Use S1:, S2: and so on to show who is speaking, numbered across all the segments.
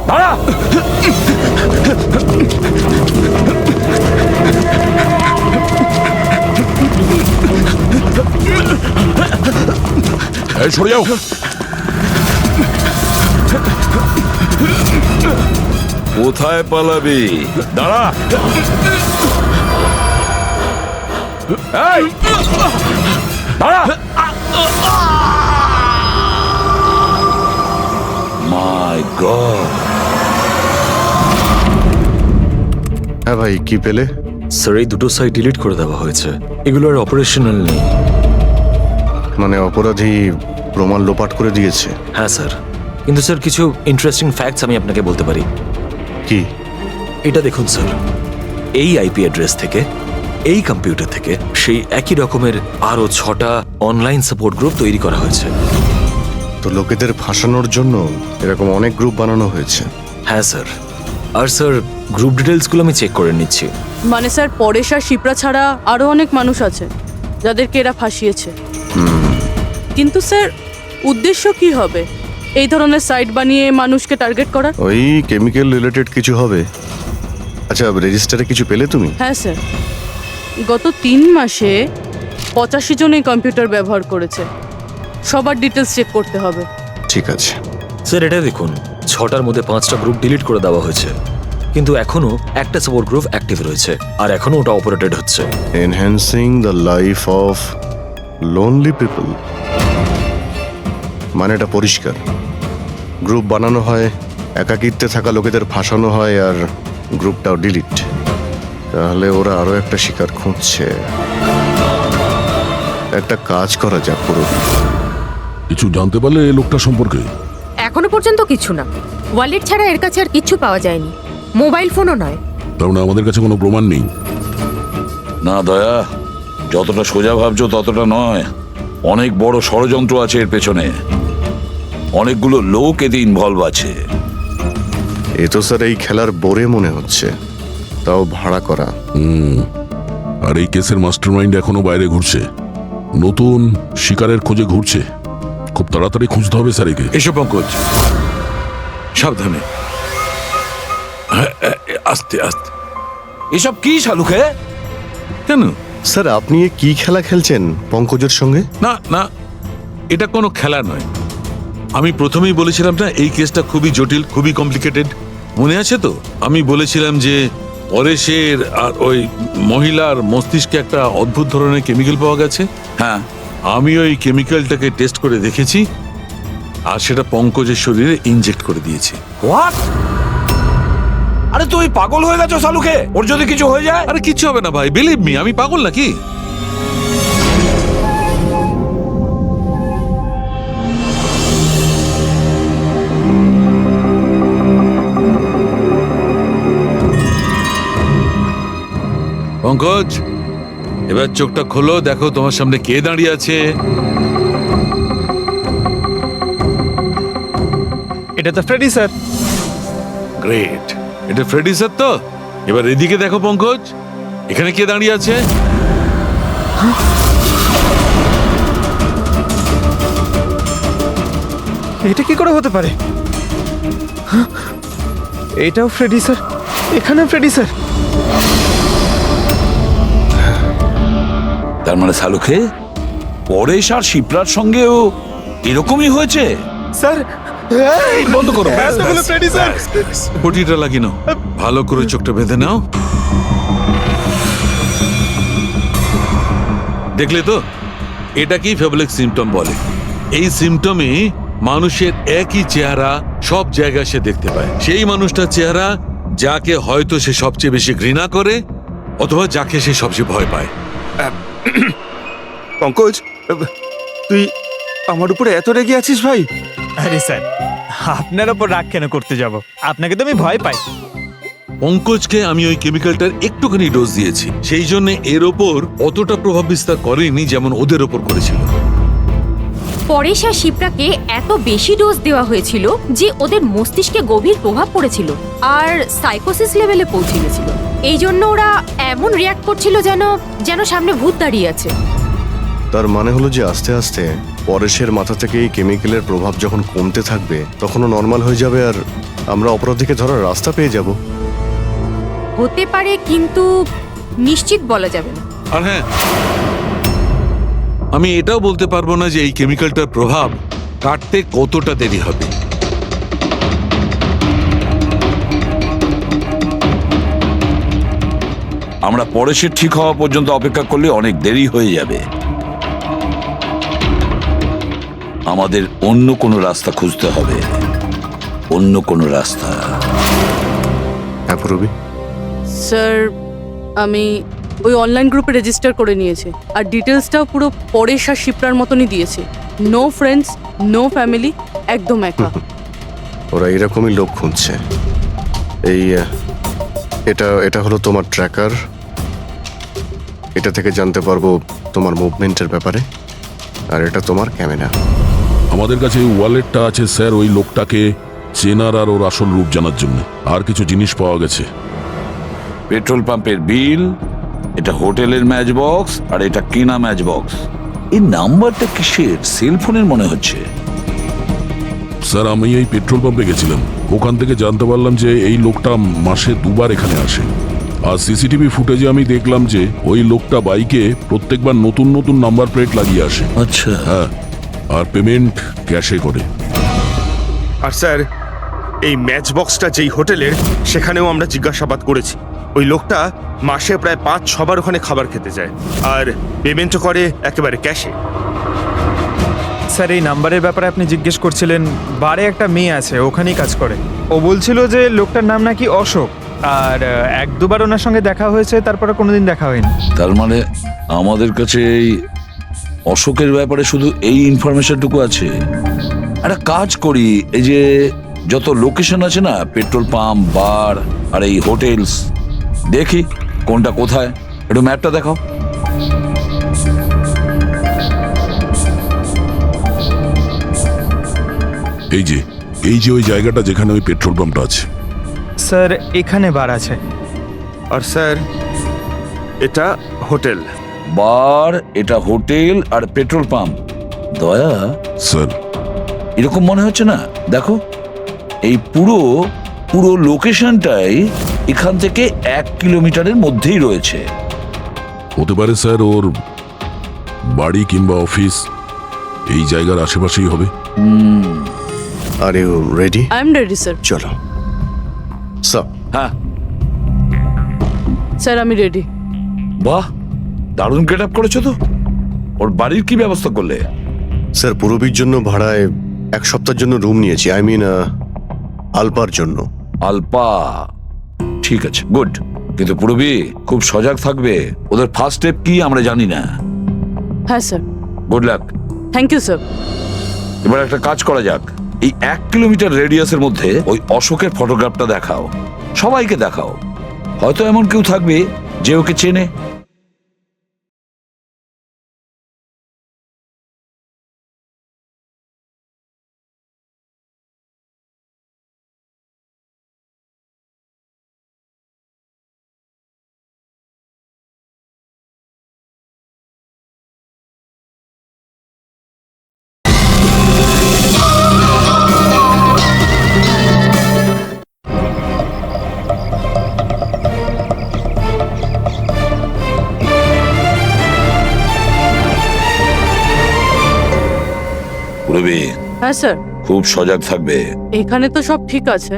S1: দাঁড়া! এই সরে যাও। কোথায় পালাবি? দাঁড়া! এই! দাঁড়া! মাই গড!
S2: হ্যাঁ ভাই, কি পেলে?
S3: স্যার, এই দুটো সাইট ডিলিট করে দেওয়া হয়েছে। এগুলো আর অপারেশনাল নেই।
S2: মানে অপরাধী প্রমাণ লোপাট করে দিয়েছে?
S3: হ্যাঁ স্যার, কিন্তু স্যার কিছু ইন্টারেস্টিং ফ্যাক্টস আমি আপনাকে বলতে পারি।
S2: কি?
S3: এটা দেখুন স্যার, এই আইপি অ্যাড্রেস থেকে, এই কম্পিউটার থেকে সেই একই রকমের আরো 6টা অনলাইন সাপোর্ট গ্রুপ তৈরি করা হয়েছে।
S2: তো লোকেদের ফাঁসানোর জন্য এরকম অনেক গ্রুপ বানানো হয়েছে?
S3: হ্যাঁ স্যার, আর স্যার গ্রুপ ডিটেলসগুলো আমি চেক করে নিচ্ছি।
S4: মানে স্যার, পরেশ আর শিপ্রা ছাড়া আরো অনেক মানুষ আছে যাদেরকে এরা ফাঁসিয়েছে। কিন্তু স্যার, উদ্দেশ্য কি হবে এই ধরনের সাইট বানিয়ে মানুষকে টার্গেট করার?
S2: ওই কেমিক্যাল রিলেটেড কিছু হবে। আচ্ছা, রেজিস্টারে কিছু পেলে তুমি?
S4: হ্যাঁ স্যার, গত 3 মাসে 85 জন এই কম্পিউটার ব্যবহার করেছে। সবার ডিটেলস চেক করতে হবে।
S2: ঠিক আছে।
S3: স্যার এটা দেখুন, 6টার মধ্যে 5টা গ্রুপ ডিলিট করে দেওয়া হয়েছে, কিন্তু এখনো একটা সাপোর্ট গ্রুপ অ্যাক্টিভ রয়েছে, আর এখনো ওটা অপারেটেড হচ্ছে।
S2: Enhancing the life of lonely people, মানে এটা পরিষ্কার। গ্রুপ বানানো হয়, একাকিত্বে থাকা লোকেদের ফাঁসানো হয়, আর গ্রুপটাও ডিলিট। তাহলে ওরা আরো একটা শিকার খুঁজছে। একটা কাজ করা যাক পুরো।
S1: কিছু জানতে পারলে এই লোকটা সম্পর্কে?
S5: এখনো পর্যন্ত কিছু না। ওয়ালেট ছাড়া এর কাছে আর কিচ্ছু পাওয়া যায়নি, মোবাইল ফোনও নয়।
S1: তার মানে আমাদের কাছে কোনো প্রমাণ নেই?
S6: না দয়া, যতটা সোজা ভাবছো ততটা নয়। অনেক বড় ষড়যন্ত্র আছে এর পেছনে, অনেকগুলো লোক এতে ইনভলভ আছে।
S2: এ তো স্যার এই খেলার বোরে মনে হচ্ছে, তাও ভাড়া করা।
S1: আর এই কেসের মাস্টারমাইন্ড এখনো বাইরে ঘুরছে, নতুন শিকারের খোঁজে ঘুরছে। খুব তাড়াতাড়ি খুঁজতে হবে স্যার একে।
S6: এসো পঙ্কজ, সাবধানে, আস্তে আস্তে। এসব কি শালুকে?
S7: কেন?
S2: স্যার, আপনি এ কি খেলা খেলছেন পঙ্কজের সঙ্গে?
S7: না না, এটা কোনো খেলা নয়। আমি প্রথমেই বলেছিলাম না, এই কেসটা খুবই জটিল, খুবই কমপ্লিকেটেড। মনে আছে তো? আমি বলেছিলাম যে পরেশের আর ওই মহিলার মস্তিষ্কে একটা অদ্ভুত ধরনের কেমিক্যাল পাওয়া গেছে।
S6: হ্যাঁ,
S7: আমি ওই কেমিক্যালটাকে টেস্ট করে দেখেছি, আর সেটা পঙ্কজের শরীরে ইনজেক্ট করে দিয়েছি।
S6: হোয়াট? আরে তুই পাগল হয়ে গেছো শালুকে? ওর যদি কিছু হয়ে যায়?
S7: আরে কিচ্ছু হবে না ভাই, বিলিভ মি, আমি পাগল নাকি? পঙ্কজ, এবার চোখটা খোলো, দেখো তোমার সামনে কে দাঁড়িয়ে আছে।
S8: এটা তো ফ্রেডি স্যার।
S7: গ্রেট, এটা ফ্রেডি স্যার তো? এবার এদিকে দেখো পঙ্কজ, এখানে কে দাঁড়িয়ে আছে?
S8: এটা কি করে হতে পারে? এটাও ফ্রেডি স্যার, এখানেও ফ্রেডি স্যার।
S6: তার মানে শালুকে পরেশ আর শিপ্রার সঙ্গেও এরকমই হয়েছে?
S8: স্যার,
S6: বন্ধ করো।
S8: এতগুলো ফ্রেডি স্যার।
S7: পটিটা লাগিয়ে নাও, ভালো করে চোখটা বেঁধে নাও। দেখলে তো, এটাকেই ফেবলিক সিমটম বলে। এই সিমটমে মানুষের একই চেহারা সব জায়গায় সে দেখতে পায়। সেই মানুষটার চেহারা যাকে হয়তো সে সবচেয়ে বেশি ঘৃণা করে, অথবা যাকে সে সবচেয়ে ভয় পায়।
S9: পঙ্কজ, তুই আমার উপরে এত রেগে আছিস ভাই?
S8: আরে স্যার, আপনার ওপর রাগ কেন করতে যাব? আপনাকে তো আমি ভয় পাই।
S7: পঙ্কজকে আমি ওই কেমিক্যালটার একটুখানি ডোজ দিয়েছি, সেই জন্য এর ওপর অতটা প্রভাব বিস্তার করেনি যেমন ওদের ওপর করেছিল।
S5: পরেশ আর শিপ্রাকে এত বেশি ডোজ দেওয়া হয়েছিল যে ওদের মস্তিষ্কে গভীর প্রভাব পড়েছিল আর সাইকোসিস লেভেলে পৌঁছে গেছিল। এই জন্য ওরা এমন রিয়াক্ট করছিল যেন যেন সামনে ভূত দাঁড়িয়ে আছে।
S2: তার মানে হলো যে আস্তে আস্তে পরেশের মাথা থেকে এই কেমিক্যালের প্রভাব যখন কমতে থাকবে তখনও নর্মাল হয়ে যাবে, আর আমরা অপরাধীকে ধরার রাস্তা পেয়ে যাব।
S5: হতে পারে, কিন্তু নিশ্চিত বলা যাবে না।
S7: আর হ্যাঁ, আমি এটাও বলতে পারবো না যে এই কেমিক্যালটার প্রভাব কাটতে কতটা দেরি হবে।
S6: আমরা পরেশের ঠিক হওয়া পর্যন্ত অপেক্ষা করলে অনেক দেরি হয়ে যাবে। আমাদের অন্য কোনো রাস্তা খুঁজতে হবে, অন্য কোনো রাস্তা।
S2: হ্যাঁ পূরবী,
S4: স্যার আমি ওই অনলাইন গ্রুপে রেজিস্টার করে নিয়েছি, আর ডিটেলসটাও পুরো পরেশ আর শিপ্রার মতনই দিয়েছি। নো ফ্রেন্ডস, নো ফ্যামিলি, একদম একা।
S2: ওরা এরকমই লোক খুঁজছে। এই এটা এটা হলো তোমার ট্র্যাকার। এটা থেকে জানতে পারবো তোমার মুভমেন্টের ব্যাপারে। আর এটা তোমার ক্যামেরা।
S1: আমাদের কাছে এই ওয়ালেটটা আছে স্যার, ওই লোকটাকে চেনার আর ওর আসল রূপ জানার জন্য। আর কিছু জিনিস পাওয়া গেছে।
S6: পেট্রোল পাম্পের বিল, এটা হোটেলের ম্যাচ বক্স, আর এটা কিনা ম্যাচ বক্স। এই নাম্বারটা কিসের? সেলফোনের মনে হচ্ছে।
S1: স্যার আমি এই পেট্রোল পাম্পে গেছিলাম, ওখান থেকে জানতে পারলাম যে এই লোকটা মাসে 2 বার এখানে আসে। আর সিসিটিভি ফুটেজে আমি দেখলাম যে ওই লোকটা বাইকে প্রত্যেকবার নতুন নতুন নাম্বার প্লেট লাগিয়ে আসে।
S6: আচ্ছা,
S1: হ্যাঁ, আর পেমেন্ট ক্যাশে করে।
S9: আর স্যার, এই ম্যাচ বক্সটা যেই হোটেলের, সেখানেও আমরা জিজ্ঞাসাবাদ করেছি। ওই লোকটা মাসে প্রায় 5-6 বার ওখানে খাবার খেতে যায়, আর পেমেন্টও করে একেবারে ক্যাশে।
S8: স্যার এই নাম্বারের ব্যাপারে আপনি জিজ্ঞেস করছিলেন, বারে একটা মেয়ে আছে ওখানেই কাজ করে। ও বলছিল যে লোকটার নাম নাকি অশোক, আর 1-2 বার ওনার সঙ্গে দেখা হয়েছে, তারপরে কোনোদিন দেখা হয়নি।
S6: তার মানে আমাদের কাছে এই অশোকের ব্যাপারে শুধু এই ইনফরমেশনটুকু আছে। একটা কাজ করি, এই যে যত লোকেশন আছে না, পেট্রোল পাম্প, বার আর এই হোটেলস, দেখি কোনটা কোথায়। একটু ম্যাপটা দেখাও।
S1: এই যে ওই জায়গাটা যেখানে ওই পেট্রোল পাম্পটা আছে।
S8: স্যার এখানে বার আছে।
S9: আর স্যার, এটা হোটেল।
S6: বার, এটা হোটেল, আর পেট্রোল পাম্প। দয়া,
S1: স্যার
S6: এরকম মনে হচ্ছে না? দেখো, এই পুরো পুরো লোকেশনটাই এখান থেকে 1 কিলোমিটারের মধ্যেই রয়েছে।
S1: হতে পারে স্যার ওর বাড়ি কিংবা অফিস এই জায়গার আশেপাশেই হবে।
S2: Are you ready?
S4: I am ready sir.
S2: চলো স্যার।
S6: হ্যাঁ,
S4: স্যার আমি রেডি।
S6: বাহ, দারুণ গেট আপ করেছো তো। ওর বাড়ির কি ব্যবস্থা করলে?
S2: স্যার পূরবীর জন্য ভাড়ায় 1 সপ্তাহের জন্য রুম নিয়েছি। আই মিন আলপার জন্য।
S6: আলপা, ঠিক আছে, গুড। কিন্তু পূরবী খুব সজাগ থাকবে। ওদের ফার্স্ট স্টেপ কি আমরা জানি না।
S4: হ্যাঁ sir.
S6: Good luck.
S4: Thank you sir.
S6: এবার একটা কাজ করা যাক, এই 1 কিলোমিটার রেডিয়াসের মধ্যে ওই অশোকের ফটোগ্রাফটা দেখাও, সবাইকে দেখাও। হয়তো এমন কেউ থাকবে যে ওকে চেনে। পূরবী
S4: হ্যাঁ স্যার।
S6: খুব সজাগ থাকবে।
S4: এখানে তো সব ঠিক আছে।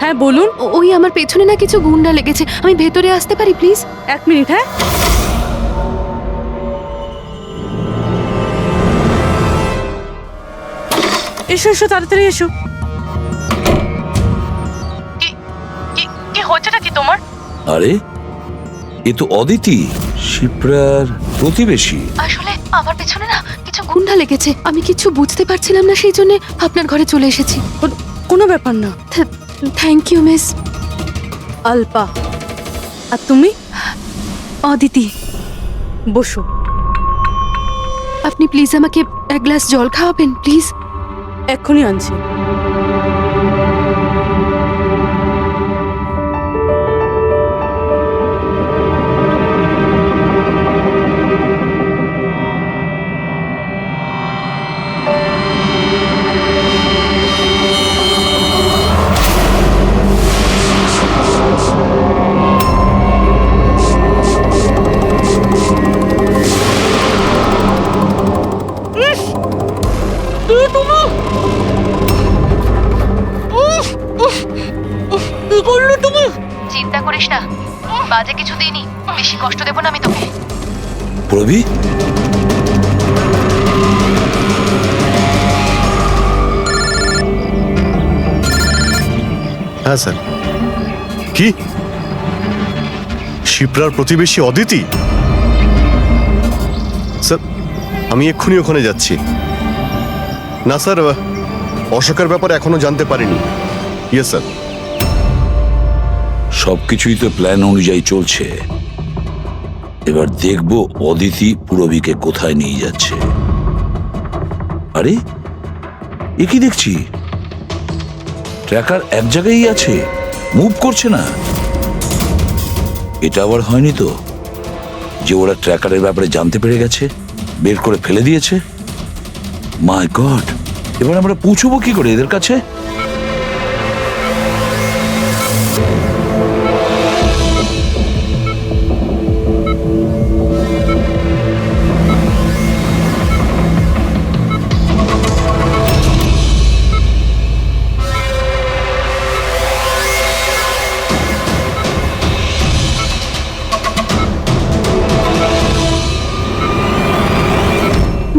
S4: হ্যাঁ বলুন।
S10: ওই আমার পেছনে না কিছু গুন্ডা লেগেছে, আমি ভেতরে আসতে পারি প্লিজ?
S4: 1 মিনিট। হ্যাঁ এসো এসো, তাড়াতাড়ি এসো। কি হচ্ছেটা কি তোমার?
S6: আরে, এ তো অদিতি, শিপ্রার প্রতিবেশী।
S10: আসলে আমার পেছনে না কিছু গুন্ডা লেগেছে, আমি কিছু বুঝতে পারছিলাম না, সেই জন্য আপনার ঘরে চলে এসেছি।
S4: কোনো ব্যাপার না।
S10: Thank you miss.
S4: আলপা। আর তুমি?
S10: অদিতি।
S4: বসো।
S10: আপনি প্লিজ আমাকে এক গ্লাস জল খাওয়াবেন প্লিজ।
S4: এক্ষুনি আনছি।
S10: চিন্তা করিস না, বাজে কিছু দিইনি, বেশি কষ্ট দেব না আমি তোকে।
S6: পুরবি,
S2: হ্যাঁ স্যার। কি শিপ্রার প্রতিবেশী অদিতি? স্যার আমি এক্ষুনি ওখানে যাচ্ছি। না স্যার, অশোকের ব্যাপারে এখনো জানতে পারিনি। Yes sir.
S6: সবকিছুই তো প্ল্যান অনুযায়ী চলছে। এবার দেখব অদিতি পুরবীকে কোথায় নিয়ে যাচ্ছে। আরে এ কি দেখছি, ট্র্যাকার এক জায়গায় আছে, মুভ করছে না। এটা আবার হয়নি তো যে ওরা ট্র্যাকারের ব্যাপারে জানতে পেরে গেছে, বের করে ফেলে দিয়েছে? মাই গড, এবার আমরা পৌঁছবো কি করে এদের কাছে?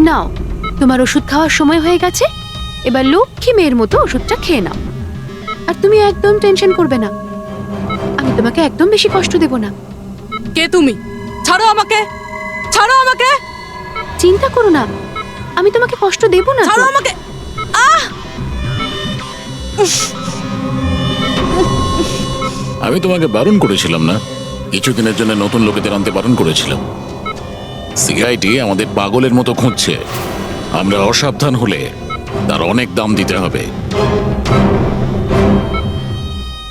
S10: নাও, তোমার ওষুধ খাওয়ার সময় হয়ে গেছে, এবার লক্ষ্মী মেয়ের মতো ওষুধটা খেয়ে নাও। আর তুমি একদম টেনশন করবে না, আমি তোমাকে একদম বেশি কষ্ট দেব না।
S4: কে তুমি? ছাড়ো আমাকে, ছাড়ো আমাকে,
S10: চিন্তা করো না, আমি তোমাকে কষ্ট দেব না তো।
S4: ছাড়ো আমাকে।
S11: আমি তোমাকে বারণ করেছিলাম না? কিছুদিনের জন্য নতুন লোকেদের আনতে বারণ করেছিলাম। সিআইডি আমাদের পাগলের মতো খুঁজছে। আমরা অসাবধান হলে তার অনেক দাম দিতে হবে।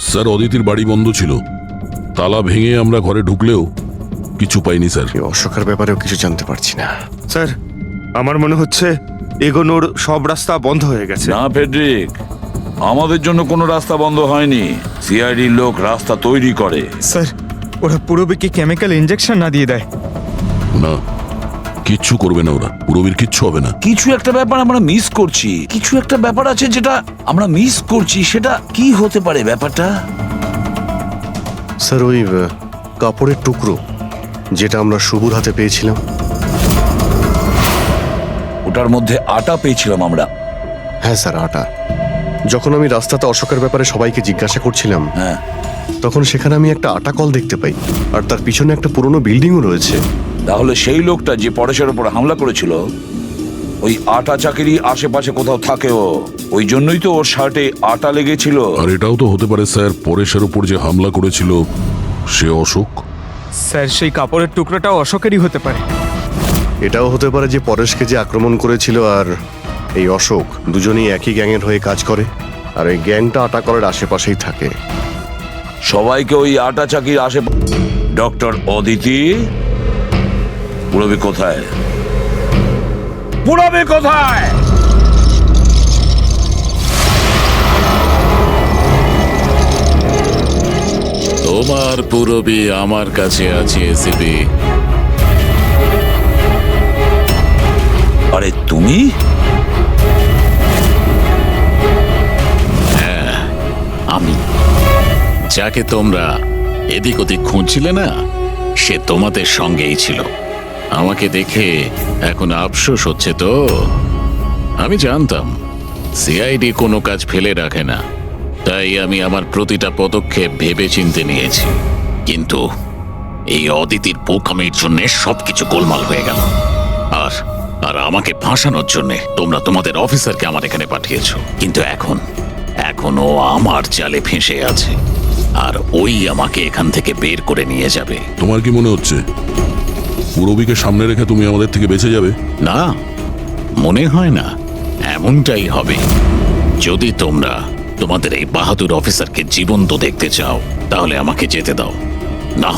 S1: স্যার অদিতির বাড়ি বন্ধ ছিল, তালা ভেঙে আমরা ঘরে ঢুকলেও কিছু পাইনি স্যার।
S2: এই অশোকের ব্যাপারেও কিছু জানতে পারছি না।
S9: স্যার আমার মনে হচ্ছে এগোনোর সব রাস্তা বন্ধ হয়ে গেছে।
S6: না ফেডরিক, আমাদের জন্য কোনো রাস্তা বন্ধ হয়নি। সিআইডির লোক রাস্তা তৈরি করে।
S8: স্যার, ওরা পুরবীকে কেমিক্যাল ইনজেকশন না দিয়ে দেয়?
S1: না, কিচ্ছু করবে না ওরা, পুরবীর কিচ্ছু হবে না।
S6: কিছু একটা ব্যাপার আমরা মিস করছি, কিছু একটা ব্যাপার আছে যেটা আমরা মিস করছি। সেটা কি হতে পারে ব্যাপারটা?
S2: স্যার ওই কাপড়ের টুকরো যেটা আমরা শুভর হাতে পেয়েছিলাম।
S6: ওটার মধ্যে আটা পেয়েছিলাম আমরা।
S2: হ্যাঁ স্যার, আটা। যখন আমি রাস্তাতে অশোকের ব্যাপারে সবাইকে জিজ্ঞাসা করছিলাম,
S6: হ্যাঁ,
S2: তখন সেখানে আমি একটা আটা কল দেখতে পাই, আর তার পিছনে একটা পুরনো বিল্ডিংও রয়েছে।
S6: তাহলে সেই লোকটা যে পরেশের উপর হামলা করেছিল, ওই আটা চাকিরি আশেপাশে কোথাও থাকে ও, ওই জন্যই তো ওর শার্টে আটা লেগেছিল।
S1: আর এটাও তো হতে পারে স্যার, পরেশের উপর যে হামলা করেছিল সে অশোক।
S8: স্যার, সেই কাপড়ের টুকরোটাও অশোকেরই হতে পারে।
S2: এটাও হতে পারে যে পরেশকে যে আক্রমণ করেছিল আর এই অশোক দুজনেই একই গ্যাংয়ের হয়ে কাজ করে, আর এই গ্যাংটা আটা কলের আশেপাশেই থাকে।
S6: সবাইকে ওই আটা চাকির আশেপাশে। ডক্টর অদিতি, পুরবী কোথায়? পুরবী কোথায়?
S11: তোমার পুরবী আমার কাছে আছে এসিপি।
S6: আরে তুমি?
S11: হ্যাঁ, আমি। যাকে তোমরা এদিক ওদিক খুঁজছিলে না, সে তোমাদের সঙ্গেই ছিল। আমাকে দেখে এখন আফসোস হচ্ছে তো? আমি জানতাম সিআইডি কোনো কাজ ফেলে রাখে না, তাই আমি আমার প্রতিটা পদক্ষেপ ভেবে চিন্তে নিয়েছি। কিন্তু এই অদিতির বোকামির জন্য সবকিছু গোলমাল হয়ে গেল। আর আর আমাকে ফাঁসানোর জন্য তোমরা তোমাদের অফিসারকে আমার এখানে পাঠিয়েছো। কিন্তু এখন ও আমার জালে ফেঁসে আছে, আর ওই আমাকে এখান থেকে বের করে নিয়ে যাবে।
S1: তোমার কি মনে হচ্ছে পুরবীকে সামনে রেখে তুমি আমাদের থেকে বেঁচে যাবে?
S11: না, মনে হয় না এমনটাই হবে। যদি তোমরা তোমাদের এই বাহাদুর অফিসারকে জীবন্ত দেখতে চাও তাহলে আমাকে যেতে দাও, না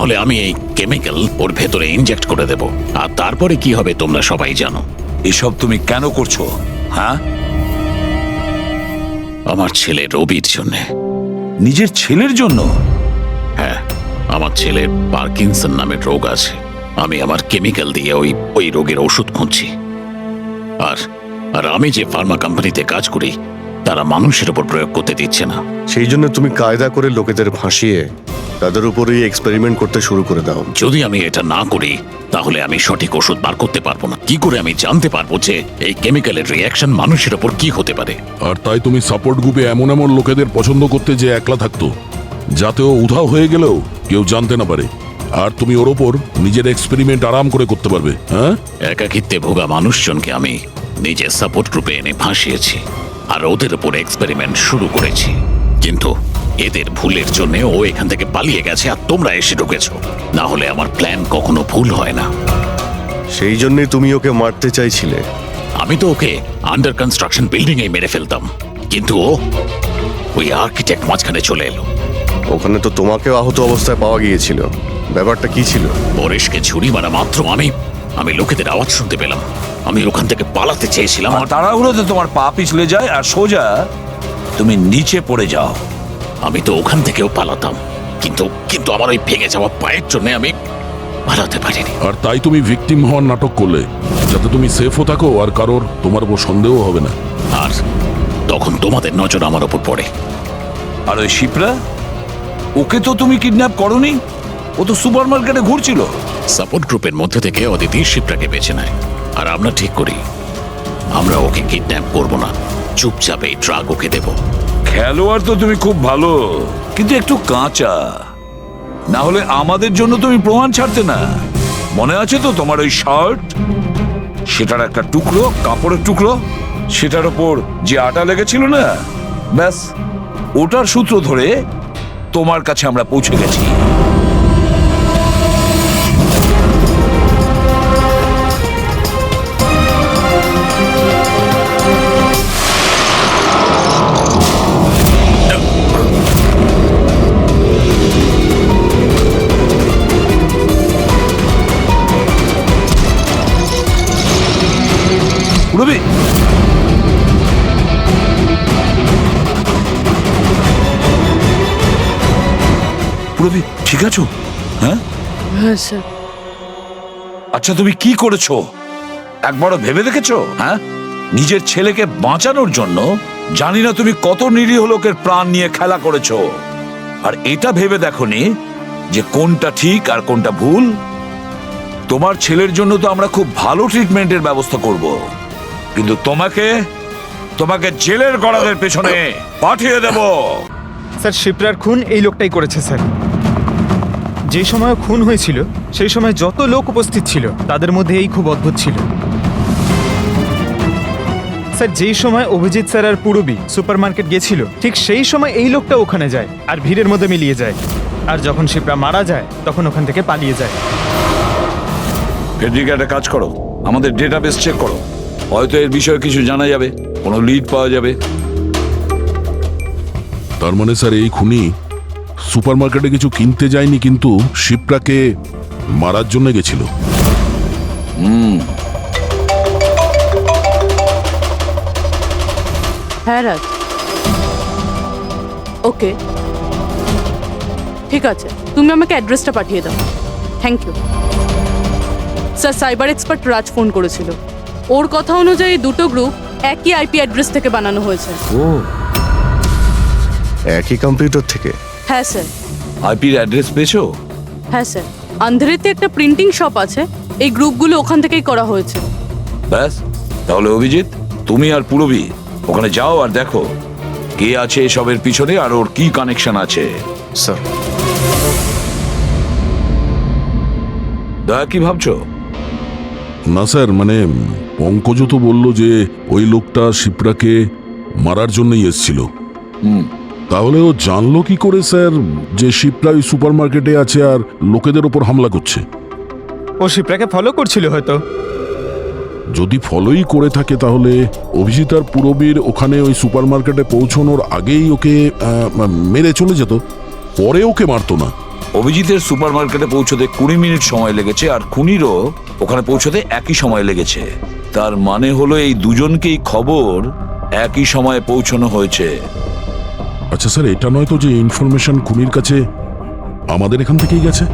S11: হলে আমি এই কেমিক্যাল ওর ভেতরে ইনজেক্ট করে দেব, আর তারপরে কি হবে তোমরা সবাই জানো।
S6: এসব তুমি কেন করছো? হ্যাঁ,
S11: আমার ছেলে রবির জন্যে।
S6: নিজের ছেলের জন্য?
S11: হ্যাঁ, আমার ছেলের পার্কিনসন নামের রোগ আছে। আমি আমার কেমিক্যাল দিয়ে ওই রোগের ওষুধ খুঁজছি। আর আমি যে ফার্মা কোম্পানিতে কাজ করি তারা মানুষের উপর প্রয়োগ করতে দিচ্ছে না।
S2: সেই জন্য তুমি কায়দা করে লোকেদের ভাসিয়ে তাদের উপরেই এক্সপেরিমেন্ট করতে শুরু করে দাও।
S11: যদি আমি এটা না করি তাহলে আমি সঠিক ওষুধ বার করতে পারবো না। কি করে আমি জানতে পারবো যে এই কেমিক্যালের রিয়াকশন মানুষের উপর কি হতে পারে?
S1: আর তাই তুমি সাপোর্ট গ্রুপে এমন এমন লোকেদের পছন্দ করতে যে একলা থাকতো, যাতে ও উধাও হয়ে গেলেও কেউ জানতে না পারে, আর তুমি ওর ওপর নিজের এক্সপেরিমেন্ট আরাম করে করতে পারবে। হ্যাঁ,
S11: একাকিত্বে ভোগা মানুষজনকে আমি নিজের সাপোর্ট গ্রুপে এনে ফাঁসিয়েছি আর ওদের উপর এক্সপেরিমেন্ট শুরু করেছি। কিন্তু এদের ভুলের জন্য ও এখান থেকে পালিয়ে গেছে আর তোমরা এসে ঢুকেছো। না হলে আমার প্ল্যান কখনো ভুল হয় না।
S2: সেই জন্যই তুমি ওকে মারতে চাইছিলে।
S11: আমি তো ওকে আন্ডার কনস্ট্রাকশন বিল্ডিং এ মেরে ফেলতাম, কিন্তু ওই আর্কিটেক্ট মাঝখানে চলে এলো।
S2: ওখানে তো তোমাকেও আহত অবস্থায় পাওয়া গিয়েছিল, ব্যাপারটা কি ছিল?
S11: পরেশকে ছুরি মারা মাত্র আমি লোকেদের আওয়াজ শুনতে পেলাম। আমি ওখান থেকে পালাতে চেয়েছিলাম
S6: আমার তাড়াহুড়োতে তোমার পা পিছলে যায় আর সোজা তুমি নিচে পড়ে যাও।
S11: আমি তো ওখান থেকেও পালাতাম, কিন্তু আমার ওই ভেঙে যাওয়া পায়ের জন্য আমি পালাতে পারিনি।
S1: আর তাই তুমি ভিকটিম হওয়ার নাটক করলে, যাতে তুমি সেফও থাকো আর কারোর তোমার উপর সন্দেহ হবে না।
S11: আর তখন তোমাদের নজর আমার উপর পড়ে।
S6: আর ওই শিপ্রা, ওকে তো তুমি কিডন্যাপ করনি? ও তো সুপার মার্কেটে ঘুরছিল।
S11: সাপোর্ট গ্রুপের মধ্যে থেকে অদিতি শিপ্রাকে বেছে নেয়, আর আমরা ঠিক করি আমরা ওকে কিডন্যাপ করব না, চুপচাপ এই ড্রাগ ওকে দেব।
S6: খেলোয়াড় তো তুমি খুব ভালো, কিন্তু একটু কাঁচা। না হলে আমাদের জন্য তুমি প্রমাণ ছাড়তে না। মনে আছে তো তোমার ওই শার্ট, সেটার একটা টুকরো, কাপড়ের টুকরো, সেটার ওপর যে আটা লেগেছিল না, ব্যাস ওটার সূত্র ধরে তোমার কাছে আমরা পৌঁছে গেছি। রবি, রবি ঠিক আছো? হ্যাঁ
S4: হ্যাঁ স্যার।
S6: আচ্ছা, তুমি কি করেছো একবারও ভেবে দেখেছো? হ্যাঁ, নিজের ছেলেকে বাঁচানোর জন্য জানি না তুমি কত নিরীহ লোকের প্রাণ নিয়ে খেলা করেছো। আর এটা ভেবে দেখোনি যে কোনটা ঠিক আর কোনটা ভুল। তোমার ছেলের জন্য তো আমরা খুব ভালো ট্রিটমেন্টের ব্যবস্থা করব, কিন্তু তোমাকে জেলের গড়াদের পেছনে পাঠিয়ে দেব।
S8: স্যার, শিপ্রার খুন এই লোকটাই করেছে স্যার। যে সময় খুন হয়েছিল সেই সময় যত লোক উপস্থিত ছিল তাদের মধ্যে এই খুব অদ্ভুত ছিল। স্যার, যেই সময় অভিজিৎ স্যার আর পুরবী সুপার মার্কেট গেছিল ঠিক সেই সময় এই লোকটা ওখানে যায় আর ভিড়ের মধ্যে মিলিয়ে যায়। আর যখন শিপ্রা মারা যায় তখন ওখান থেকে পালিয়ে যায়।
S6: ফেডরিকা, একটা কাজ করো, আমাদের ডেটাবেস চেক করো, হয়তো এর বিষয়ে কিছু জানা যাবে, কোনো লিড পাওয়া যাবে।
S1: তার মানে স্যার এই খুনি সুপার মার্কেটে কিছু কিনতে যায়নি, কিন্তু শিপ্রাকে মারার জন্য গেছিল।
S4: হ্যাঁ রাজ, ওকে ঠিক আছে, তুমি আমাকে অ্যাড্রেসটা পাঠিয়ে দাও। Thank you sir. Cyber expert Raj phone করেছিল, ওর কথা অনুযায়ী দুটো গ্রুপ একই আইপি অ্যাড্রেস থেকে বানানো হয়েছে।
S2: একই কম্পিউটার থেকে?
S4: হ্যাঁ স্যার।
S6: আইপির অ্যাড্রেস পেয়েছো?
S4: হ্যাঁ স্যার, আন্ধারেতে একটা প্রিন্টিং শপ আছে, এই গ্রুপগুলো ওখান থেকেই করা হয়েছে।
S6: ব্যাস, তাহলে অভিজিৎ, তুমি আর পুরবী ওখানে যাও আর দেখো কে আছে এসবের পিছনে আর ওর কি কানেকশন আছে।
S2: স্যার।
S6: দয়া, কি ভাবছো?
S1: না স্যার, মানে পঙ্কজ তো বললো যে ওই লোকটা শিপ্রাকে মারার জন্যই এসেছিল। তাহলে ও জানলো কি করে স্যার যে শিপ্রা ওই সুপার মার্কেটে আছে আর লোকেদের ওপর হামলা করছে?
S8: ও শিপ্রাকে ফলো করছিল হয়তো।
S1: যদি ফলোই করে থাকে তাহলে অভিজিৎ আর পুরবীর ওখানে ওই সুপার মার্কেটে পৌঁছানোর আগেই ওকে মেরে চলে যেত, পরে ওকে মারতো না।
S6: অভিজিতের সুপার মার্কেটে পৌঁছতে 20 মিনিট সময় লেগেছে, আর খুনিরও ওখানে পৌঁছতে একই সময় লেগেছে। তার মানে হলো এই দুজনকেই খবর একই সময়ে পৌঁছানো হয়েছে।
S1: আচ্ছা স্যার, এটা নয় তো যে ইনফরমেশন খুনির কাছে আমাদের এখান থেকেই গেছে?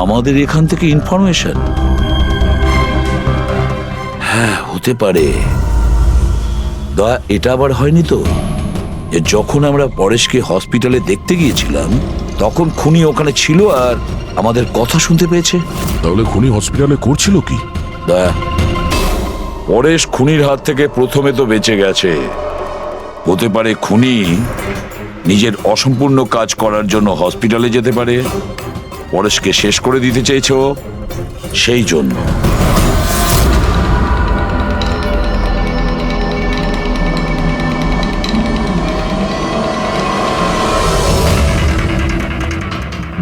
S6: আমাদের এখান থেকে ইনফরমেশন? হ্যাঁ, হতে পারে। এটা আবার হয়নি তো যে যখন আমরা পরেশকে হসপিটালে দেখতে গিয়েছিলাম তখন খুনি ওখানে ছিল আর আমাদের কথা শুনতে পেয়েছে?
S1: তাহলে খুনি হসপিটালে করছিল কি?
S6: পরেশ খুনির হাত থেকে প্রথমে তো বেঁচে গেছে। হতে পারে খুনি নিজের অসম্পূর্ণ কাজ করার জন্য হসপিটালে যেতে পারে, পরেশকে শেষ করে দিতে চেয়েছ সেই জন্য।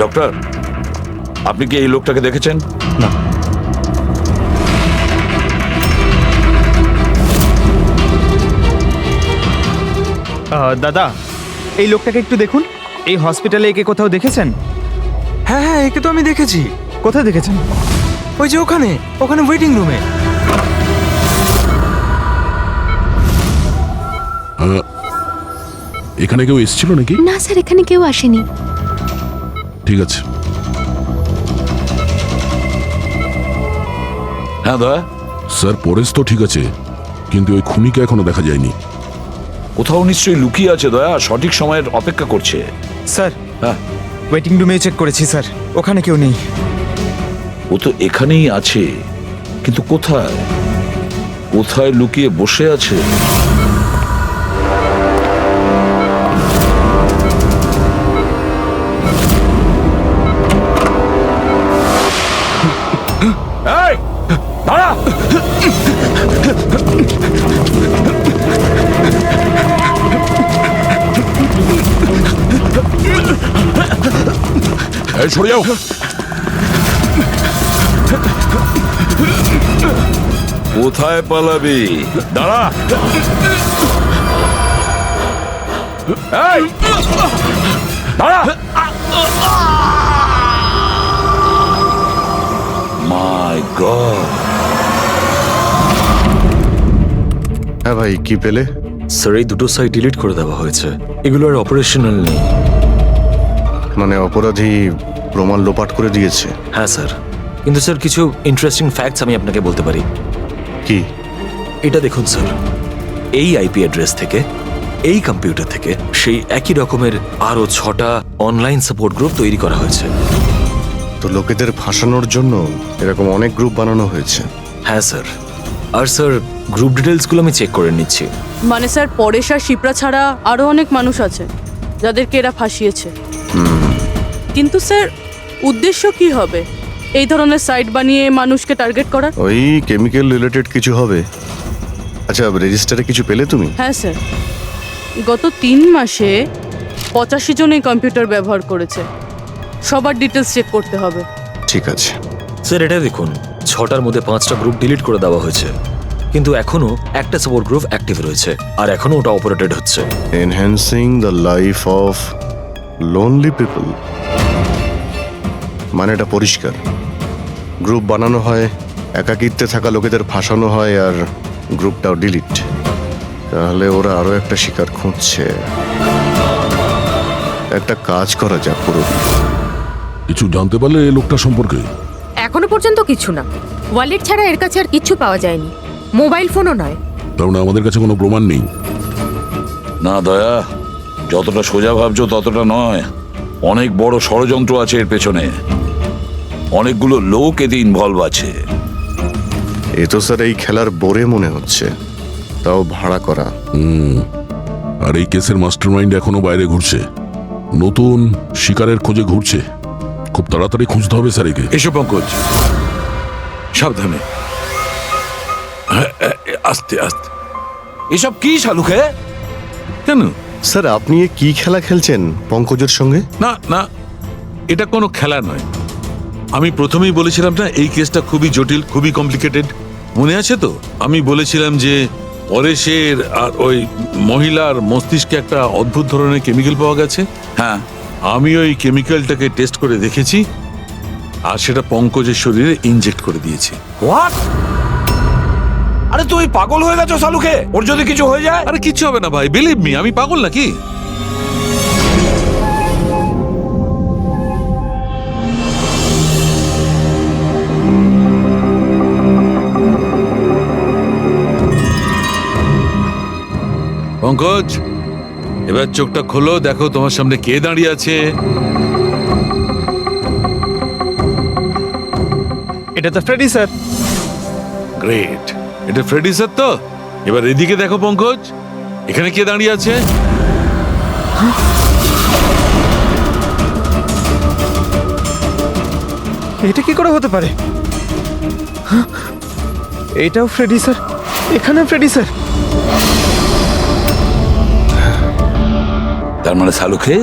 S6: ডক্টর, আপনি কি এই লোকটাকে দেখেছেন?
S8: না। দাদা, এই লোকটাকে একটু দেখুন। এই হসপিটালে একে কোথাও দেখেছেন?
S12: হ্যাঁ হ্যাঁ, একে তো আমি দেখেছি।
S8: কোথায় দেখেছেন?
S12: ওই যে ওখানে ওখানে ওয়েটিং রুমে।
S1: এখানে কেউ এসেছিল নাকি?
S10: না স্যার, এখানে কেউ আসেনি।
S1: ঠিক আছে।
S6: হ্যাঁ দয়া,
S1: স্যার পরেশ তো ঠিক আছে, কিন্তু ওই খুনিকে এখনো দেখা যায়নি।
S6: কোথাও নিশ্চয়ই লুকিয়ে আছে দয়া, সঠিক সময়ের অপেক্ষা করছে।
S8: স্যার,
S6: হ্যাঁ,
S8: ওয়েটিং রুমে চেক করেছি স্যার, ওখানে কেউ নেই।
S6: ও তো এখানেই আছে, কিন্তু কোথায় কোথায় লুকিয়ে বসে আছে? এই, দাঁড়া!
S1: এই সরে যাও।
S6: কোথায় পালাবি? দাঁড়া! এই, দাঁড়া! মাই গড!
S2: হ্যাঁ ভাই, কি পেলে?
S3: স্যার, এই দুটো সাইট ডিলিট করে দেওয়া হয়েছে। এগুলো আর অপারেশনাল নেই।
S2: মানে অপরাধী প্রমাণ লোপাট করে দিয়েছে?
S3: হ্যাঁ স্যার, কিন্তু স্যার কিছু ইন্টারেস্টিং ফ্যাক্টস আমি আপনাকে বলতে পারি।
S2: কি?
S3: এটা দেখুন স্যার, এই আইপি অ্যাড্রেস থেকে, এই কম্পিউটার থেকে সেই একই রকমের আরো 6টা অনলাইন সাপোর্ট গ্রুপ তৈরি করা হয়েছে।
S2: তো লোকেদের ফাঁসানোর জন্য এরকম অনেক গ্রুপ বানানো হয়েছে?
S3: হ্যাঁ স্যার, আর স্যার গ্রুপ ডিটেলসগুলো আমি চেক করে নিচ্ছি।
S4: মানে স্যার, পরেশ আর শিপ্রা ছাড়া আরো অনেক মানুষ আছে যাদেরকে এরা ফাঁসিয়েছে। কিন্তু স্যার, উদ্দেশ্য কি হবে এই ধরনের সাইট বানিয়ে মানুষকে টার্গেট করার?
S2: ওই কেমিক্যাল রিলেটেড কিছু হবে। আচ্ছা, রেজিস্টারে কিছু পেলে তুমি?
S4: হ্যাঁ স্যার, গত 3 মাসে 85 জন এই কম্পিউটার ব্যবহার করেছে। সবার ডিটেলস চেক করতে হবে।
S2: ঠিক আছে।
S3: স্যার এটা দেখুন, 6টার মধ্যে 5টা গ্রুপ ডিলিট করে দেওয়া হয়েছে, কিন্তু এখনো একটা সাপোর্ট গ্রুপ অ্যাক্টিভ রয়েছে আর এখনো ওটা অপারেটেড হচ্ছে।
S2: Enhancing the life of lonely people, মানে এটা পরিষ্কার। গ্রুপ বানানো হয়, একাকিত্বে থাকা লোকেদের ফাঁসানো হয়, আর গ্রুপটাও ডিলিট। তাহলে ওরা আরো একটা শিকার খুঁজছে। একটা কাজ করা যাক পুরো।
S1: কিছু জানতে পারলে এই লোকটা সম্পর্কে?
S5: এখনো পর্যন্ত কিছু না। ওয়ালেট ছাড়া এর কাছে আর কিচ্ছু পাওয়া যায়নি, মোবাইল ফোনও নয়।
S1: তার মানে আমাদের কাছে কোনো প্রমাণ নেই?
S6: না দয়া, যতটা সোজা ভাবছো ততটা নয়। অনেক বড় ষড়যন্ত্র আছে এর পেছনে, অনেকগুলো লোক এতে ইনভলভ আছে।
S2: এ তো স্যার এই খেলার বোরে মনে হচ্ছে, তাও ভাড়া করা।
S1: আর এই কেসের মাস্টারমাইন্ড এখনো বাইরে ঘুরছে, নতুন শিকারের খোঁজে ঘুরছে। খুব তাড়াতাড়ি খুঁজতে হবে স্যার একে।
S7: এসো পঙ্কজ, সাবধানে, আস্তে আস্তে।
S6: এসব কি শালুকে?
S7: কেন?
S2: স্যার, আপনি এ কি খেলা খেলছেন পঙ্কজের সঙ্গে?
S7: না না, এটা কোনো খেলা নয়। আমি প্রথমেই বলেছিলাম না এই কেসটা খুবই জটিল, খুবই কমপ্লিকেটেড। মনে আছে তো? আমি বলেছিলাম যে পরেশের আর ওই মহিলার মস্তিষ্কে একটা অদ্ভুত ধরনের কেমিক্যাল পাওয়া গেছে।
S6: হ্যাঁ,
S7: আমি ওই কেমিক্যালটাকে টেস্ট করে দেখেছি আর সেটা পঙ্কজের শরীরে ইনজেক্ট করে দিয়েছি।
S6: হোয়াট? আরে তুই পাগল হয়ে গেছো সালুকে? ওর যদি কিছু হয়ে যায়?
S7: আরে কিচ্ছু হবে না ভাই, বিলিভ মি, আমি পাগল নাকি? পঙ্কজ, এবার চোখটা খোলো, দেখো তোমার সামনে কে দাঁড়িয়ে আছে।
S8: এটা তো ফ্রেডি স্যার।
S7: গ্রেট, এটা ফ্রেডি স্যার তো? এবার এদিকে দেখো পঙ্কজ, এখানে কে দাঁড়িয়ে আছে?
S8: এটা কি করে হতে পারে? হ্যাঁ, এটাও ফ্রেডি স্যার, এখানেও ফ্রেডি স্যার।
S6: তার মানে সালুকে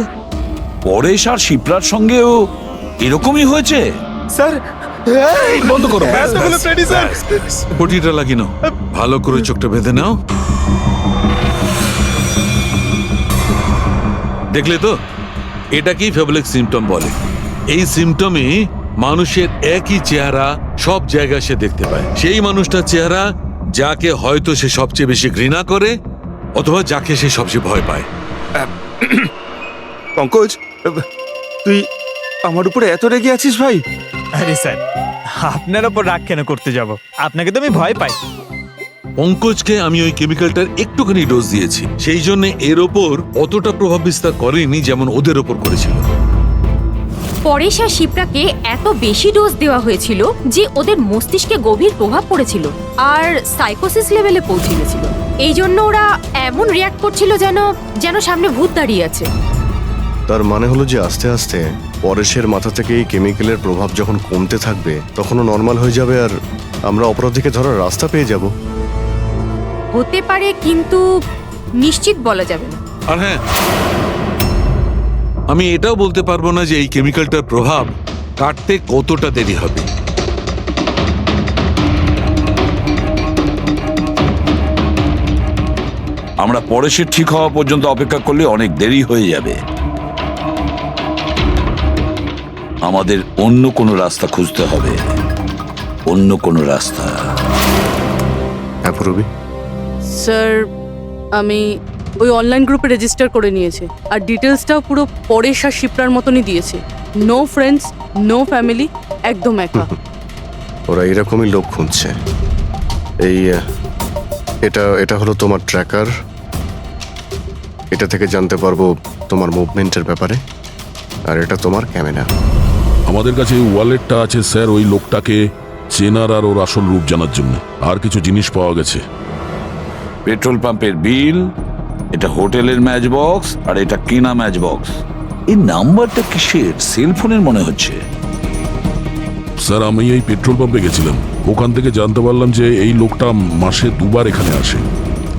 S6: পরেশ আর শিপ্রার সঙ্গেও এরকমই হয়েছে?
S8: স্যার
S6: বন্ধ করো।
S8: এতগুলো ফ্রেডি স্যার।
S7: পটিটা লাগিয়ে নাও, ভালো করে চোখটা বেঁধে নাও। দেখলে তো, এটাকেই ফেবলিক সিমটম বলে। এই সিমটমে মানুষের একই চেহারা সব জায়গায় সে দেখতে পায়। সেই মানুষটার চেহারা যাকে হয়তো সে সবচেয়ে বেশি ঘৃণা করে অথবা যাকে সে সবচেয়ে ভয় পায়।
S9: পঙ্কজ, তুই আমার উপরে এত রেগে আছিস ভাই?
S8: আরে স্যার, আপনার ওপর রাগ কেন করতে যাব? আপনাকে তো আমি ভয় পাই।
S7: পঙ্কজকে আমি ওই কেমিক্যালটার একটুখানি ডোজ দিয়েছি, সেই জন্য এর ওপর অতটা প্রভাব বিস্তার করেনি যেমন ওদের ওপর করেছিল।
S5: পরেশ আর শিপ্রাকে এত বেশি ডোজ দেওয়া হয়েছিল যে ওদের মস্তিষ্কে গভীর প্রভাব পড়েছিল আর সাইকোসিস লেভেলে পৌঁছে গেছিল। এই জন্য ওরা এমন রিয়াক্ট করছিল যেন যেন সামনে ভূত দাঁড়িয়ে আছে।
S2: তার মানে হলো যে আস্তে আস্তে পরেশের মাথা থেকে এই কেমিক্যালের প্রভাব যখন কমতে থাকবে তখনও নর্মাল হয়ে যাবে আর আমরা অপরাধীকে ধরার রাস্তা পেয়ে যাব।
S5: হতে পারে, কিন্তু নিশ্চিত বলা যাবে না।
S7: আর হ্যাঁ, আমি এটাও বলতে পারবো না যে এই কেমিক্যালটার প্রভাব কাটতে কতটা দেরি হবে।
S6: আমরা পরেশের ঠিক হওয়া পর্যন্ত অপেক্ষা করলে অনেক দেরি হয়ে যাবে। আমাদের অন্য কোনো রাস্তা খুঁজতে হবে, অন্য কোনো রাস্তা।
S2: হ্যাঁ পূরবী,
S4: স্যার আমি ওই অনলাইন গ্রুপে রেজিস্টার করে নিয়েছি আর ডিটেলসটাও পুরো পরেশ আর শিপ্রার মতনই দিয়েছি। নো ফ্রেন্ডস, নো ফ্যামিলি, একদম একা।
S2: ওরা এরকমই লোক খুঁজছে। এই এটা হলো তোমার ট্র্যাকার। এটা থেকে জানতে পারবো তোমার মুভমেন্টের ব্যাপারে, আর এটা তোমার ক্যামেরা।
S1: আমাদের কাছে এই ওয়ালেটটা আছে স্যার, ওই লোকটাকে চেনার আর ওর আসল রূপ জানার জন্য। আর কিছু জিনিস পাওয়া গেছে।
S6: পেট্রোল পাম্পের বিল, এটা হোটেলের ম্যাচ বক্স, আর এটা কিনা ম্যাচ বক্স। এই নাম্বারটা কিসের? সেলফোনের মনে হচ্ছে।
S1: স্যার আমি এই পেট্রোল পাম্পে গেছিলাম, ওখান থেকে জানতে পারলাম যে এই লোকটা মাসে দুবার এখানে আসে।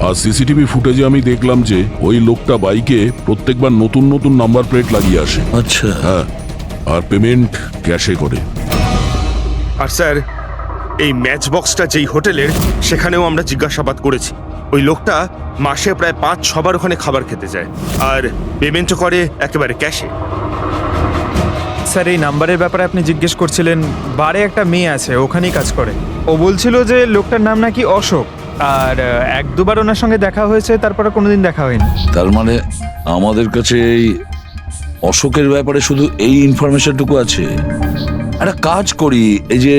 S1: আর সিসিটিভি ফুটেজে আমি দেখলাম যে ওই লোকটা বাইকে প্রত্যেকবার নতুন নতুন নাম্বার প্লেট লাগিয়ে আসে।
S6: আচ্ছা,
S1: হ্যাঁ, আর পেমেন্ট ক্যাশে করে।
S9: আর স্যার, এই ম্যাচ বক্সটা যেই হোটেলের সেখানেও আমরা জিজ্ঞাসাবাদ করেছি। ওই লোকটা মাসে প্রায় 5-6বার ওখানে খাবার খেতে যায় আর পেমেন্টও করে একেবারে ক্যাশে।
S8: স্যার এই নাম্বারের ব্যাপারে আপনি জিজ্ঞেস করছিলেন, বারে একটা মেয়ে আছে, ওখানেই কাজ করে। ও বলছিল যে লোকটার নাম নাকি অশোক, আর 1-2বার ওনার সঙ্গে দেখা হয়েছে, তারপরে কোনোদিন দেখা হয়নি।
S6: তার মানে আমাদের কাছে এই অশোকের ব্যাপারে শুধু এই ইনফরমেশনটুকু আছে। একটা কাজ করি, এই যে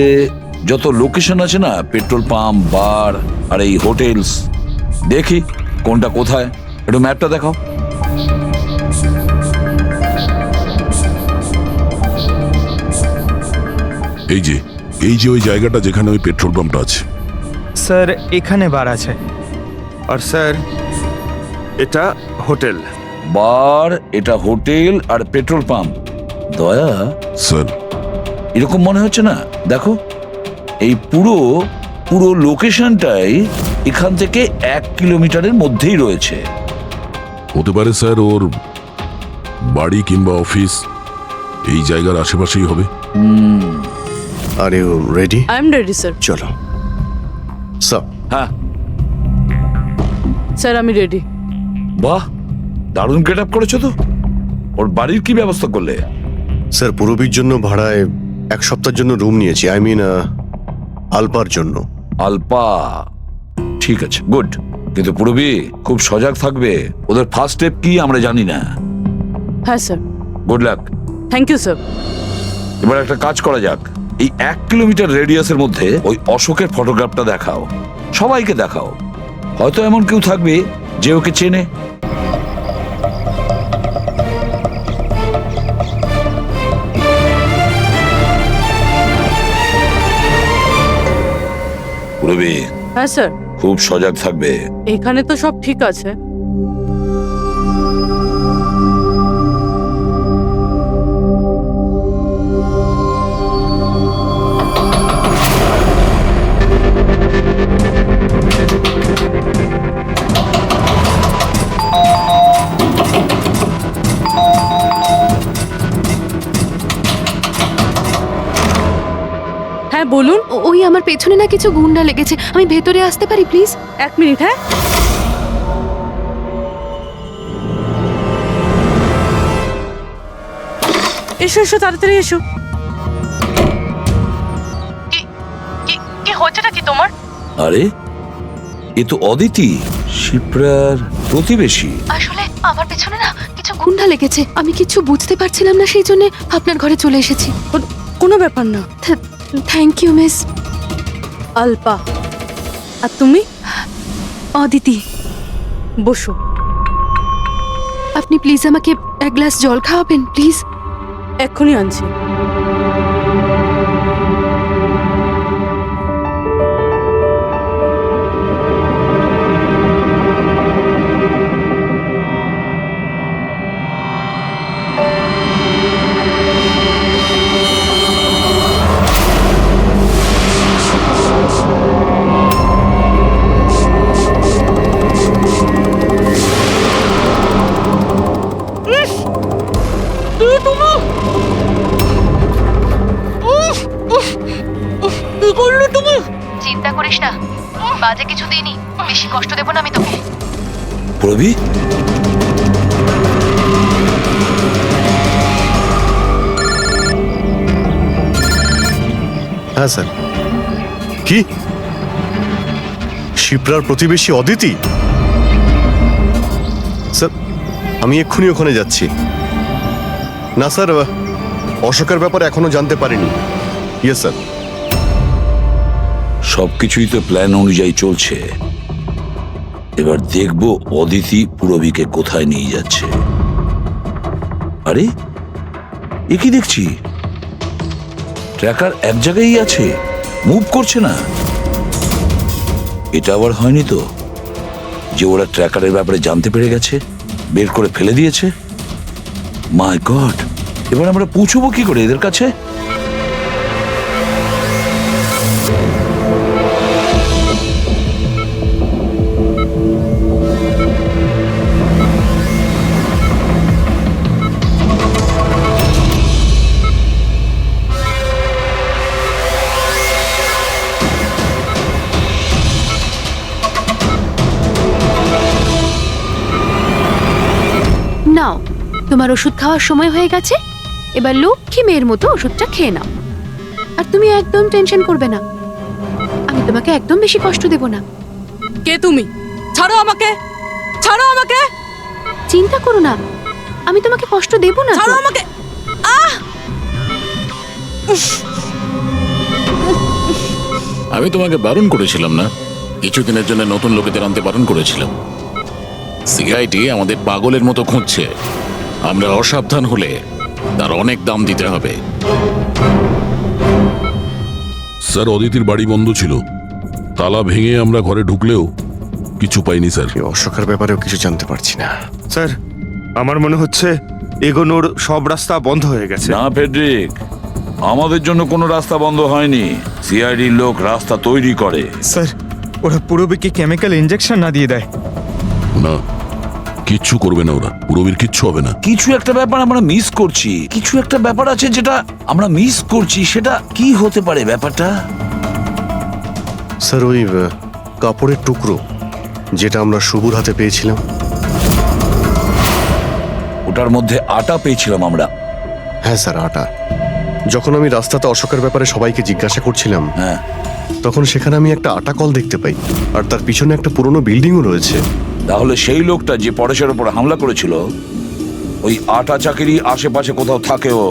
S6: যত লোকেশন আছে না, পেট্রোল পাম্প, বার আর এই হোটেলস, দেখি কোনটা কোথায়। একটু ম্যাপটা দেখাও।
S1: এই যে ওই জায়গাটা যেখানে ওই পেট্রোল পাম্পটা আছে।
S8: স্যার এখানে বার আছে।
S9: আর স্যার, এটা হোটেল।
S6: বার, এটা হোটেল আর পেট্রোল পাম্প। দয়া
S1: স্যার
S6: এরকম মনে হচ্ছে না? দেখো, এই পুরো পুরো লোকেশনটাই এখান থেকে 1 কিলোমিটারের মধ্যেই রয়েছে।
S1: হতে পারে স্যার ওর বাড়ি কিংবা অফিস এই জায়গার আশেপাশেই হবে।
S2: Are you ready?
S4: I am ready sir.
S2: চলো স্যার।
S6: হ্যাঁ,
S4: স্যার আমি রেডি।
S6: বাহ, দারুণ গেট আপ করেছো তো। ওর বাড়ির কি ব্যবস্থা করলে?
S2: স্যার পূরবীর জন্য ভাড়ায় 1 সপ্তাহের জন্য রুম নিয়েছি, আই মিন আলপার জন্য।
S6: আলপা, ঠিক আছে, গুড। কিন্তু পূরবী খুব সজাগ থাকবে, ওদের ফার্স্ট স্টেপ কি আমরা জানি না।
S4: হ্যাঁ sir.
S6: Good luck.
S4: Thank you sir.
S6: এবার একটা কাজ করা যাক, এই 1 কিলোমিটার রেডিয়াসের মধ্যে ওই অশোকের ফটোগ্রাফটা দেখাও, সবাইকে দেখাও। হয়তো এমন কেউ থাকবে যে ওকে চেনে। পূরবী
S4: হ্যাঁ স্যার।
S6: খুব সজাগ থাকবে।
S4: এখানে তো সব ঠিক আছে। হ্যাঁ বলুন।
S10: ওই আমার পেছনে না কিছু গুন্ডা লেগেছে, আমি ভেতরে আসতে পারি প্লিজ?
S4: 1 মিনিট। হ্যাঁ এসো এসো, তাড়াতাড়ি এসো। কি হচ্ছেটা কি তোমার?
S6: আরে এ তো অদিতি, শিপ্রার প্রতিবেশী।
S10: আসলে আমার পেছনে না কিছু গুন্ডা লেগেছে, আমি কিছু বুঝতে পারছিলাম না, সেই জন্য আপনার ঘরে চলে এসেছি।
S4: কোনো ব্যাপার না।
S10: Thank you miss.
S4: আলপা। আর তুমি?
S10: অদিতি।
S4: বসো।
S10: আপনি প্লিজ আমাকে 1 গ্লাস জল খাওয়াবেন প্লিজ?
S4: এক্ষুনি আনছি।
S10: চিন্তা করিস না, বাজে কিছু দিইনি, বেশি কষ্ট দেব না আমি তোকে।
S6: পূরবী,
S2: হ্যাঁ স্যার। কি শিপ্রার প্রতিবেশী অদিতি? স্যার আমি এক্ষুনি ওখানে যাচ্ছি। না স্যার, অশোকের ব্যাপারে এখনো জানতে পারিনি। Yes sir.
S6: সবকিছুই তো প্ল্যান অনুযায়ী চলছে। এবার দেখবো অদিতি পূরবীকে কোথায় নিয়ে যাচ্ছে। আরে এ কি দেখছি, ট্র্যাকার এক জায়গায় আছে, মুভ করছে না। এটা আবার হয়নি তো যে ওরা ট্র্যাকারের ব্যাপারে জানতে পেরে গেছে, বের করে ফেলে দিয়েছে? মাই গড, এবার আমরা পৌঁছবো কি করে এদের কাছে?
S10: নাও, তোমার ওষুধ খাওয়ার সময় হয়ে গেছে, এবার লক্ষ্মী মেয়ের মতো ওষুধটা খেয়ে নাও। আর তুমি একদম টেনশন করবে না, আমি তোমাকে একদম বেশি কষ্ট দেব না।
S4: কে তুমি? ছাড়ো আমাকে, ছাড়ো আমাকে।
S10: চিন্তা করো না, আমি তোমাকে কষ্ট দেব না।
S4: ছাড়ো আমাকে।
S11: আমি তোমাকে বারণ করেছিলাম না? কিছুদিনের জন্য নতুন লোকেদের আনতে বারণ করেছিলাম। সিআইডি আমাদের পাগলের মতো খুঁজছে। আমরা অসাবধান হলে তার অনেক দাম দিতে হবে।
S1: স্যার অদিতির বাড়ি বন্ধ ছিল, তালা ভেঙে আমরা ঘরে ঢুকলেও কিছু পাইনি স্যার।
S2: এই অশোকের ব্যাপারেও কিছু জানতে পারছি না।
S9: স্যার আমার মনে হচ্ছে এগোনোর সব রাস্তা বন্ধ হয়ে গেছে।
S6: না ফেডরিক, আমাদের জন্য কোনো রাস্তা বন্ধ হয়নি। সিআইডির লোক রাস্তা তৈরি করে।
S8: স্যার, ওরা পূরবীকে কেমিক্যাল ইনজেকশন না দিয়ে দেয়?
S1: না, কিচ্ছু করবে না ওরা, পুরবীর কিচ্ছু হবে না।
S6: কিছু একটা ব্যাপার আমরা মিস করছি, কিছু একটা ব্যাপার আছে যেটা আমরা মিস করছি, সেটা কি হতে পারে ব্যাপারটা?
S2: স্যার ওই কাপড়ের টুকরো যেটা আমরা শুভর হাতে পেয়েছিলাম।
S6: ওটার মধ্যে আটা পেয়েছিলাম আমরা।
S2: হ্যাঁ স্যার, আটা। যখন আমি রাস্তাতে অশোকের ব্যাপারে সবাইকে জিজ্ঞাসা করছিলাম,
S6: হ্যাঁ,
S2: তখন সেখানে আমি একটা আটা কল দেখতে পাই, আর তার পিছনে একটা পুরনো বিল্ডিংও রয়েছে।
S6: তাহলে সেই লোকটা যে পরেশের উপর হামলা করেছিল ওই আটা চাকিরি আশেপাশে কোথাও থাকেও,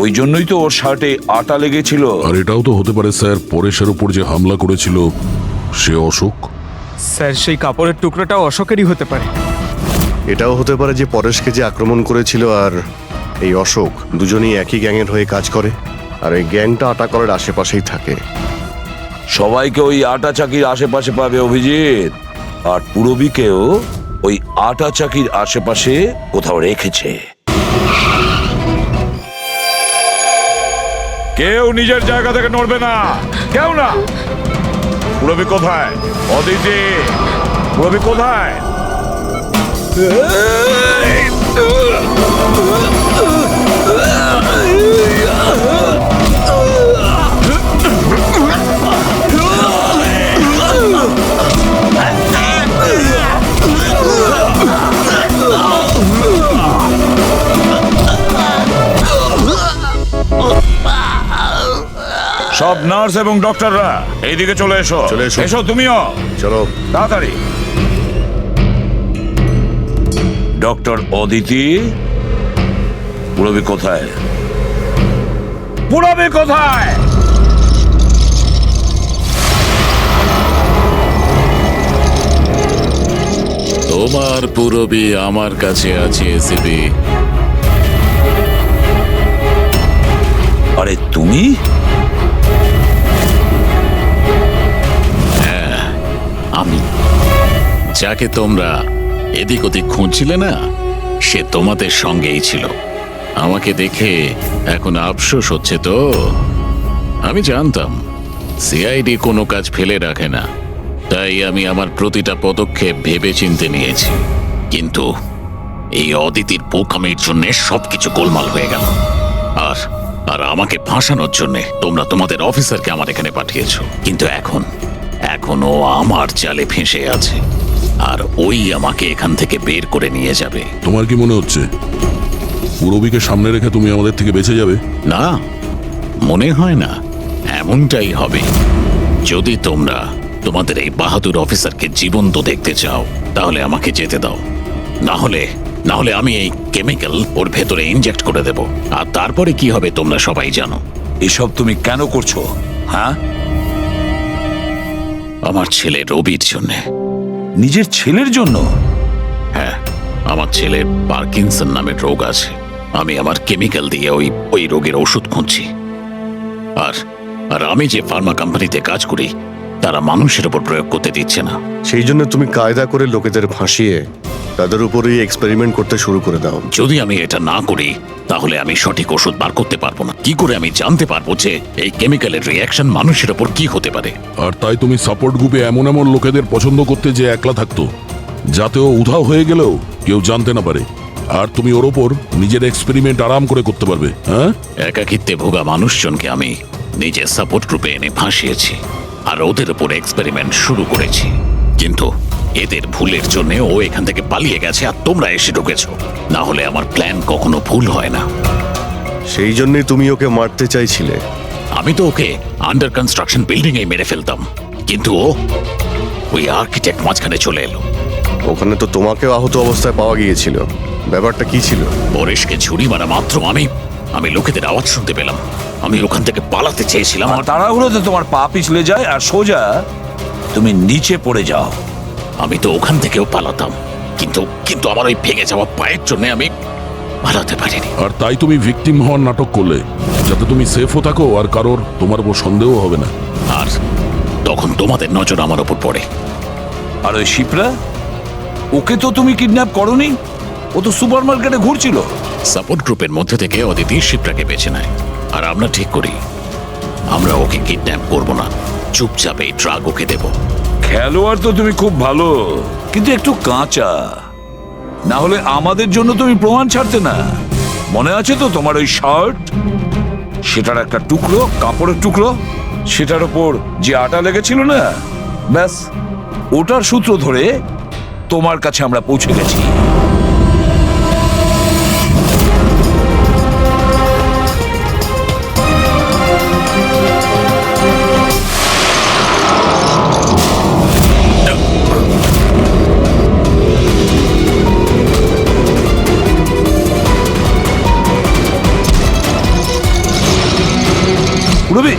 S6: ওই জন্যই তো ওর শার্টে আটা লেগেছিল।
S1: আর এটাও তো হতে পারে স্যার, পরেশের উপর যে হামলা করেছিল সে অশোক।
S8: স্যার সেই কাপড়ের টুকরোটাও অশোকেরই হতে পারে।
S2: এটাও হতে পারে যে পরেশকে যে আক্রমণ করেছিল আর এই অশোক দুজনেই একই গ্যাংয়ের হয়ে কাজ করে, আর এই গ্যাংটা আটা কলের আশেপাশেই থাকে।
S6: সবাইকে ওই আটা চাকির আশেপাশে পাবে অভিজিৎ, আর পুরবীকেও ওই আটা চাকির আশেপাশে কোথাও রেখেছে। কেউ নিজের জায়গা থেকে নড়বে না, কেউ না। পুরবী কোথায়? অদিতি, পুরবী কোথায়? সব নার্স এবং ডক্টররা এইদিকে চলে এসো।
S2: চলে এসো।
S6: এসো তুমিও,
S2: চলো
S6: তাড়াতাড়ি। ডক্টর অদিতি, পুরবী কোথায়? পুরবী কোথায়?
S11: তোমার পুরবী আমার কাছে আছে এসিপি।
S6: আরে তুমি?
S11: আমি, যাকে তোমরা এদিক ওদিক খুঁজছিলে না, সে তোমাদের সঙ্গেই ছিল। আমাকে দেখে এখন আফসোস হচ্ছে তো? আমি জানতাম সিআইডি কোনো কাজ ফেলে রাখে না, তাই আমি আমার প্রতিটা পদক্ষেপ ভেবে চিন্তে নিয়েছি। কিন্তু এই অদিতির বোকামির জন্য সবকিছু গোলমাল হয়ে গেল। আর আর আমাকে ফাঁসানোর জন্য তোমরা তোমাদের অফিসারকে আমার এখানে পাঠিয়েছো। কিন্তু এখন ও আমার জালে ফেঁসে আছে, আর ওই আমাকে এখান থেকে বের করে নিয়ে যাবে।
S1: তোমার কি মনে হচ্ছে পুরবীকে সামনে রেখে তুমি আমাদের থেকে বেঁচে যাবে?
S11: না, মনে হয় না। এমনটাই হবে। যদি তোমরা তোমাদের এই বাহাদুর অফিসারকে জীবন্ত দেখতে চাও, তাহলে আমাকে যেতে দাও। না হলে আমি এই কেমিক্যাল ওর ভেতরে ইনজেক্ট করে দেব। আর তারপরে কি হবে তোমরা সবাই জানো।
S6: এসব তুমি কেন করছো? হ্যাঁ,
S11: আমার ছেলে রবির জন্য।
S6: নিজের ছেলের জন্য?
S11: হ্যাঁ, আমার ছেলের পার্কিনসন নামের রোগ আছে। আমি আমার কেমিক্যাল দিয়ে ওই রোগের ওষুধ খুঁজছি। আর আমি যে ফার্মা কোম্পানিতে কাজ করি, তারা মানুষের উপর প্রয়োগ করতে দিচ্ছে না।
S2: সেই জন্য তুমি কায়দা করে লোকেদের ফাঁসিয়ে তাদের উপরেই এক্সপেরিমেন্ট করতে শুরু করে দাও।
S11: যদি আমি এটা না করি, তাহলে আমি সঠিক ওষুধ বার করতে পারবো না। কি করে আমি জানতে পারবো যে এই কেমিক্যালের রিয়াকশন মানুষের উপর কি হতে পারে?
S1: আর তাই তুমি সাপোর্ট গ্রুপে এমন এমন লোকেদের পছন্দ করতে যে একলা থাকতো, যাতে ও উধাও হয়ে গেলেও কেউ জানতে না পারে, আর তুমি ওর ওপর নিজের এক্সপেরিমেন্ট আরাম করে করতে পারবে। হ্যাঁ,
S11: একাকিত্বে ভোগা মানুষজনকে আমি নিজের সাপোর্ট গ্রুপে এনে ফাঁসিয়েছি, আর ওদের উপর এক্সপেরিমেন্ট শুরু করেছি। কিন্তু এদের ভুলের জন্য ও এখান থেকে পালিয়ে গেছে, আর তোমরা এসে ঢুকেছো। না হলে আমার প্ল্যান কখনো ভুল হয় না।
S2: সেই জন্যই তুমি ওকে মারতে চাইছিলে।
S11: আমি তো ওকে আন্ডার কনস্ট্রাকশন বিল্ডিং এ মেরে ফেলতাম, কিন্তু ওই আর্কিটেক্ট মাঝখানে চলে এলো।
S2: ওখানে তো তোমাকেও আহত অবস্থায় পাওয়া গিয়েছিল। ব্যাপারটা কি ছিল?
S11: পরেশকে ছুরি মারা মাত্র আমি লোকেদের আওয়াজ শুনতে পেলাম। আমি ওখান থেকে পালাতে চেয়েছিলাম,
S6: আমার তাড়াহুড়োতে তোমার পা পিছলে যায় আর সোজা তুমি নিচে পড়ে যাও।
S11: আমি তো ওখান থেকেও পালাতাম, কিন্তু আমার ওই ভেঙে যাওয়া পায়ের জন্য আমি পালাতে পারিনি।
S1: আর তাই তুমি ভিকটিম হওয়ার নাটক করলে, যাতে তুমি সেফও থাকো আর কারোর তোমার উপর সন্দেহ হবে না।
S11: আর তখন তোমাদের নজর আমার ওপর পড়ে।
S6: আর ওই শিপ্রা, ওকে তো তুমি কিডন্যাপ করোনি, ও তো সুপার মার্কেটে ঘুরছিল।
S11: সাপোর্ট গ্রুপের মধ্যে থেকে অদিতি শিপ্রাকে বেছে নেয়, আর আমরা ঠিক করি আমরা ওকে কিডন্যাপ করব না, চুপচাপ এই ট্রাক ওকে দেব।
S6: খেলোয়াড় তো তুমি খুব ভালো, কিন্তু একটু কাঁচা। না হলে আমাদের জন্য তুমি প্রমাণ ছাড়তে না। মনে আছে তো তোমার ওই শার্ট, সেটার একটা টুকরো, কাপড়ের টুকরো, সেটার ওপর যে আটা লেগেছিল না, ব্যাস ওটার সূত্র ধরে তোমার কাছে আমরা পৌঁছে গেছি। রবি,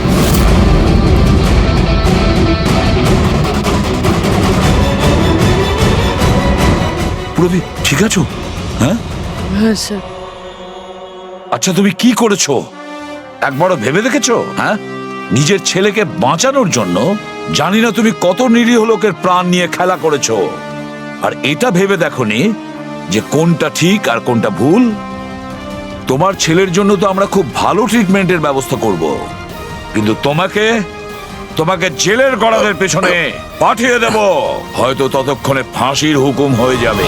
S6: রবি ঠিক আছো? হ্যাঁ
S4: হ্যাঁ স্যার।
S6: আচ্ছা, তুমি কি করেছো একবারও ভেবে দেখেছো? হ্যাঁ, নিজের ছেলেকে বাঁচানোর জন্য জানি না তুমি কত নিরীহ লোকের প্রাণ নিয়ে খেলা করেছো, আর এটা ভেবে দেখোনি যে কোনটা ঠিক আর কোনটা ভুল। তোমার ছেলের জন্য তো আমরা খুব ভালো ট্রিটমেন্টের ব্যবস্থা করব, কিন্তু তোমাকে জেলের গড়াদের পেছনে পাঠিয়ে দেব, হয়তো ততক্ষণে ফাঁসির হুকুম হয়ে যাবে।